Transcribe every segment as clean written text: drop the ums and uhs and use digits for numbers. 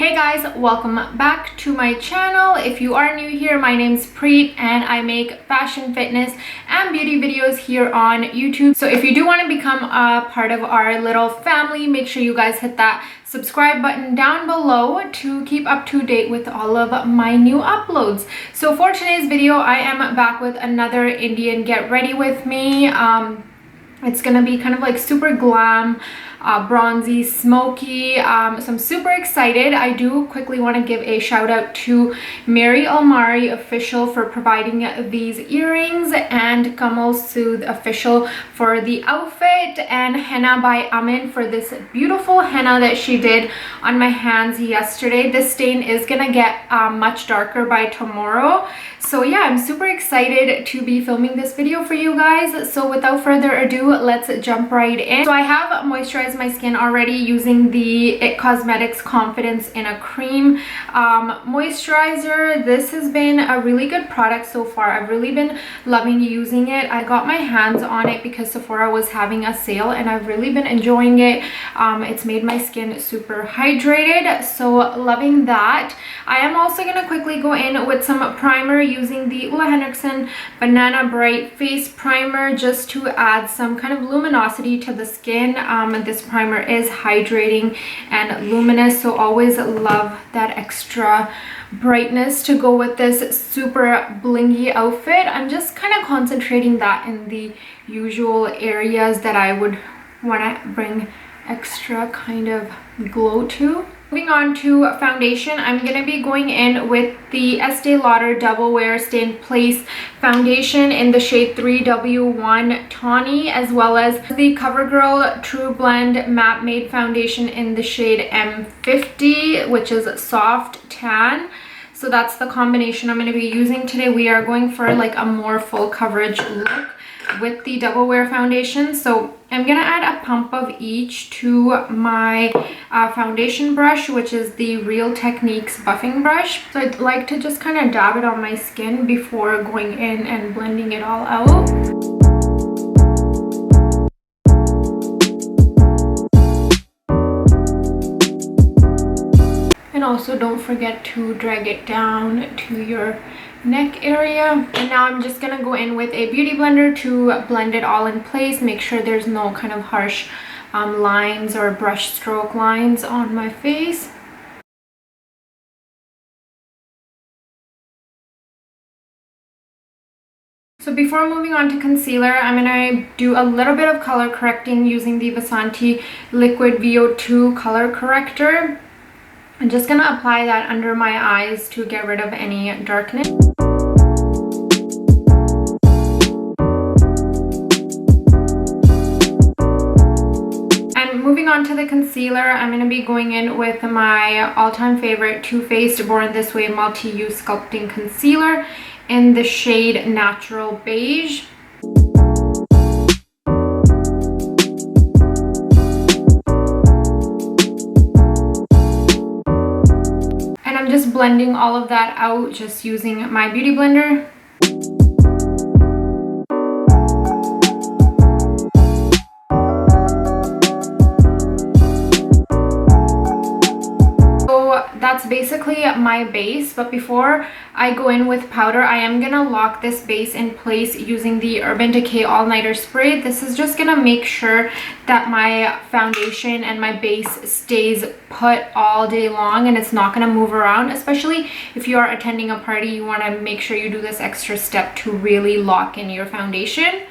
Hey guys, welcome back to my channel. If you are new here, my name's Preet and I make fashion, fitness, and beauty videos here on YouTube. So if you do want to become a part of our little family, make sure you guys hit that subscribe button down below to keep up to date with all of my new uploads. So for today's video, I am back with another Indian get ready with me. It's gonna be kind of like super glam, bronzy, smoky. So I'm super excited. I do quickly want to give a shout out to Mary Almari official for providing these earrings, and Kamal Sood official for the outfit, and Henna by Amin for this beautiful henna that she did on my hands yesterday. This stain is gonna get much darker by tomorrow. So yeah, I'm super excited to be filming this video for you guys. So without further ado, let's jump right in. So I have moisturized my skin already using the It Cosmetics Confidence in a Cream moisturizer. This has been a really good product so far. I've really been loving using it. I got my hands on it because Sephora was having a sale and I've really been enjoying it. It's made my skin super hydrated, so loving that. I am also going to quickly go in with some primer using the Henriksen Banana Bright Face Primer just to add some kind of luminosity to the skin. This primer is hydrating and luminous, so always love that extra brightness to go with this super blingy outfit. I'm just kind of concentrating that in the usual areas that I would want to bring extra kind of glow to. Moving on to foundation, I'm going to be going in with the Estee Lauder Double Wear Stay in Place foundation in the shade 3W1 Tawny, as well as the Covergirl True Blend Matte Made foundation in the shade M50, which is soft tan. So that's the combination I'm going to be using today. We are going for like a more full coverage look with the Double Wear foundation. So I'm gonna add a pump of each to my foundation brush, which is the Real Techniques buffing brush. So I'd like to just kind of dab it on my skin before going in and blending it all out. And also don't forget to drag it down to your neck area. And now I'm just gonna go in with a beauty blender to blend it all in place, make sure there's no kind of harsh lines or brush stroke lines on my face. So before moving on to concealer, I'm going to do a little bit of color correcting using the Vasanti Liquid VO2 color corrector. I'm just going to apply that under my eyes to get rid of any darkness. And moving on to the concealer, I'm going to be going in with my all-time favorite Too Faced Born This Way Multi-Use Sculpting Concealer in the shade Natural Beige. I'm just blending all of that out just using my beauty blender. So that's basically my base, but before I go in with powder, I am gonna lock this base in place using the Urban Decay All Nighter Spray. This is just gonna make sure that my foundation and my base stays put all day long and it's not gonna move around. Especially if you are attending a party, you want to make sure you do this extra step to really lock in your foundation.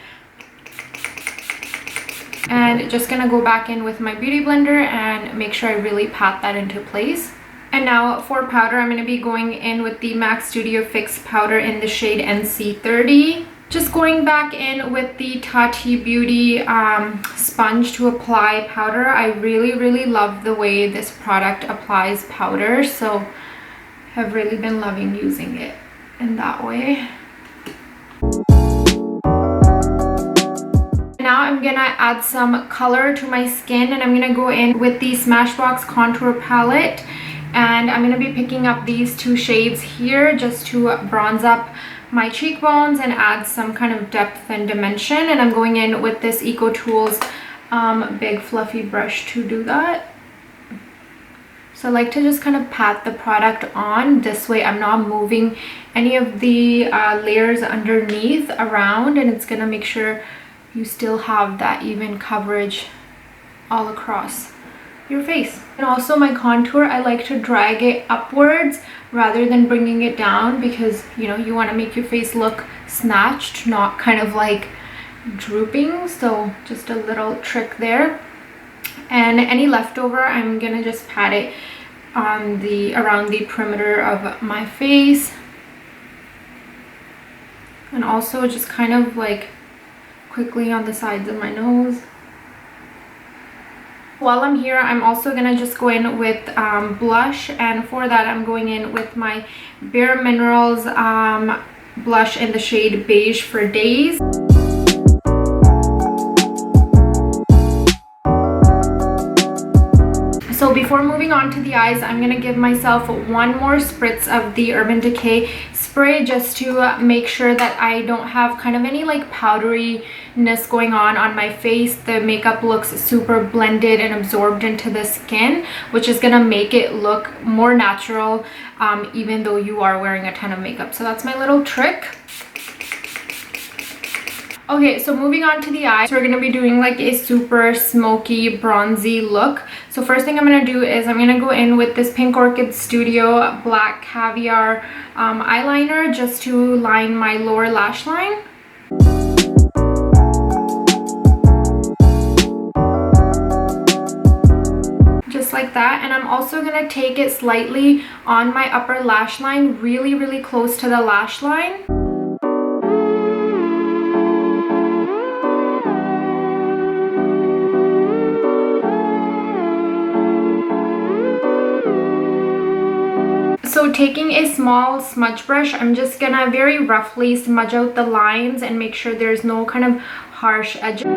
And just gonna go back in with my beauty blender and make sure I really pat that into place. And now for powder, I'm going to be going in with the MAC Studio Fix powder in the shade NC30. Just going back in with the Tati Beauty sponge to apply powder. I really love the way this product applies powder, so I've really been loving using it in that way. Now I'm gonna add some color to my skin, and I'm gonna go in with the Smashbox contour palette, and I'm gonna be picking up these two shades here just to bronze up my cheekbones and add some kind of depth and dimension. And I'm going in with this Eco Tools big fluffy brush to do that. So I like to just kind of pat the product on. This way I'm not moving any of the layers underneath around, and it's gonna make sure you still have that even coverage all across your face. And also my contour, I like to drag it upwards rather than bringing it down, because you know, you want to make your face look snatched, not kind of like drooping. So just a little trick there. And any leftover, I'm gonna just pat it on around the perimeter of my face, and also just kind of like quickly on the sides of my nose. While I'm here, I'm also gonna just go in with blush, and for that I'm going in with my Bare Minerals blush in the shade Beige for Days. So before moving on to the eyes, I'm gonna give myself one more spritz of the Urban Decay spray, just to make sure that I don't have kind of any like powderiness going on my face. The makeup looks super blended and absorbed into the skin, which is gonna make it look more natural, even though you are wearing a ton of makeup. So that's my little trick. Okay, so moving on to the eyes, we're going to be doing like a super smoky bronzy look. So first thing I'm going to do is I'm going to go in with this Pink Orchid Studio Black Caviar eyeliner, just to line my lower lash line. Just like that. And I'm also going to take it slightly on my upper lash line, really close to the lash line. So taking a small smudge brush, I'm just gonna very roughly smudge out the lines and make sure there's no kind of harsh edges.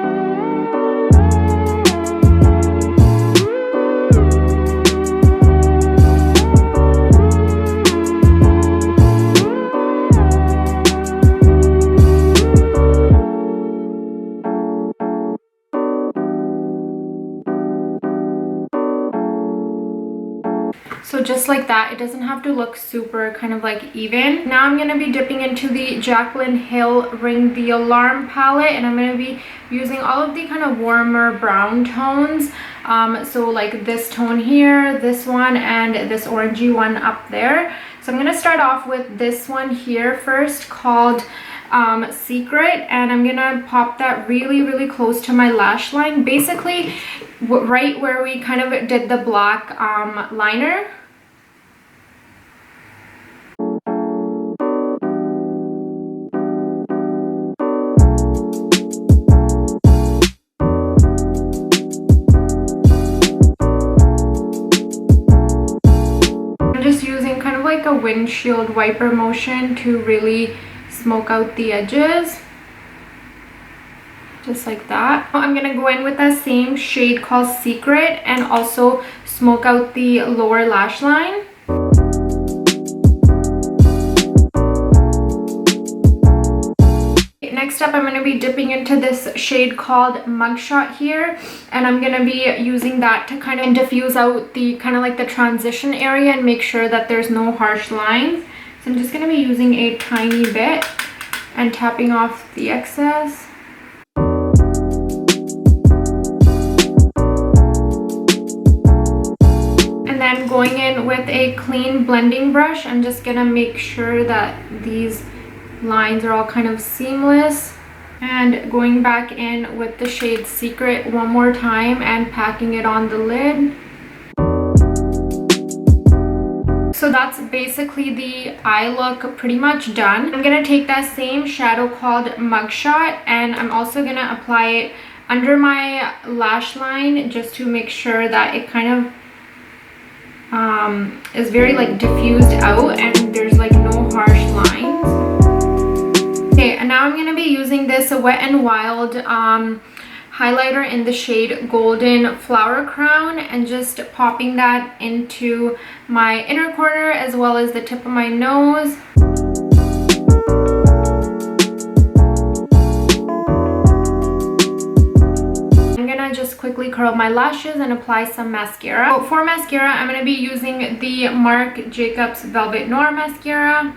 So just like that, it doesn't have to look super kind of like even. Now I'm going to be dipping into the Jaclyn Hill Ring the Alarm palette, and I'm going to be using all of the kind of warmer brown tones. So like this tone here, this one, and this orangey one up there. So I'm going to start off with this one here first, called Secret, and I'm gonna pop that really close to my lash line, basically right where we kind of did the black liner. I'm just using kind of like a windshield wiper motion to really smoke out the edges, just like that. I'm gonna go in with that same shade called Secret and also smoke out the lower lash line. Next up, I'm going to be dipping into this shade called Mugshot here, and I'm going to be using that to kind of diffuse out the kind of like the transition area and make sure that there's no harsh lines. So I'm just going to be using a tiny bit and tapping off the excess. And then going in with a clean blending brush, I'm just going to make sure that these lines are all kind of seamless, and going back in with the shade Secret one more time and packing it on the lid. So that's basically the eye look pretty much done. I'm gonna take that same shadow called Mugshot, and I'm also gonna apply it under my lash line just to make sure that it kind of is very like diffused out and there's like no harsh lines. Okay, and now I'm going to be using this Wet n Wild highlighter in the shade Golden Flower Crown, and just popping that into my inner corner as well as the tip of my nose. I'm going to just quickly basically curl my lashes and apply some mascara. So for mascara, I'm going to be using the Marc Jacobs Velvet Noir mascara.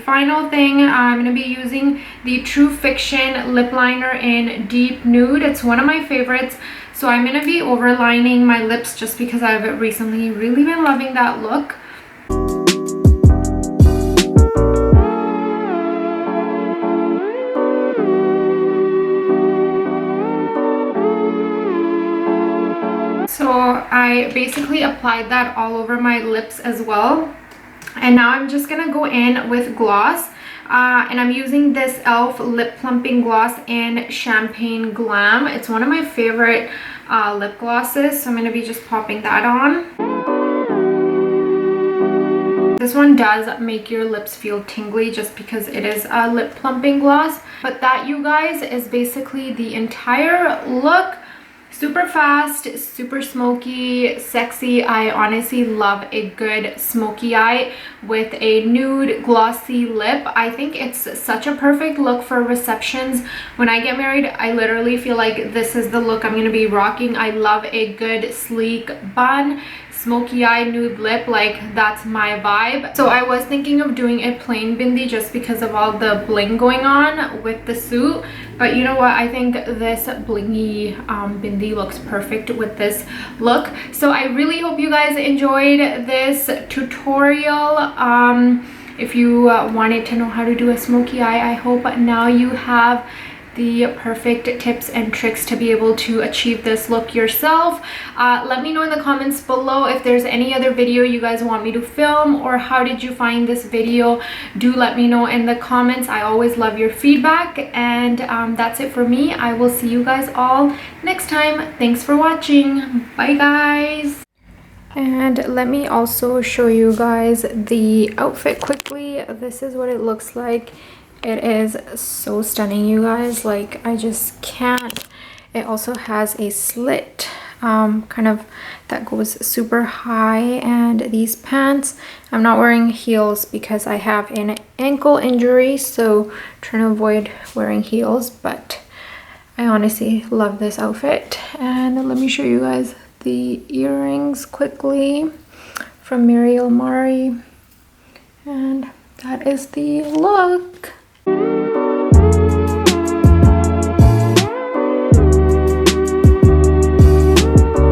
Final thing, I'm going to be using the True Fiction lip liner in Deep Nude. It's one of my favorites, so I'm going to be overlining my lips just because I've recently really been loving that look. So I basically applied that all over my lips as well. And now I'm just gonna go in with gloss, and I'm using this e.l.f. lip plumping gloss in Champagne Glam. It's one of my favorite lip glosses, so I'm gonna be just popping that on. This one does make your lips feel tingly just because it is a lip plumping gloss. But that, you guys, is basically the entire look. Super fast, super smoky, sexy. I honestly love a good smoky eye with a nude glossy lip. I think it's such a perfect look for receptions. When I get married, I literally feel like this is the look I'm going to be rocking. I love a good sleek bun, smoky eye, nude lip. Like, that's my vibe. So I was thinking of doing a plain bindi just because of all the bling going on with the suit. But you know what? I think this blingy bindi looks perfect with this look. So I really hope you guys enjoyed this tutorial. If you wanted to know how to do a smoky eye, I hope now you have the perfect tips and tricks to be able to achieve this look yourself. Let me know in the comments below if there's any other video you guys want me to film, or how did you find this video. Do let me know in the comments. I always love your feedback. And that's it for me. I will see you guys all next time. Thanks for watching. Bye guys. And let me also show you guys the outfit quickly. This is what it looks like. It is so stunning, you guys. Like, I just can't. It also has a slit kind of that goes super high, and these pants, I'm not wearing heels because I have an ankle injury, so trying to avoid wearing heels. But I honestly love this outfit. And let me show you guys the earrings quickly from Mary Mari, and that is the look.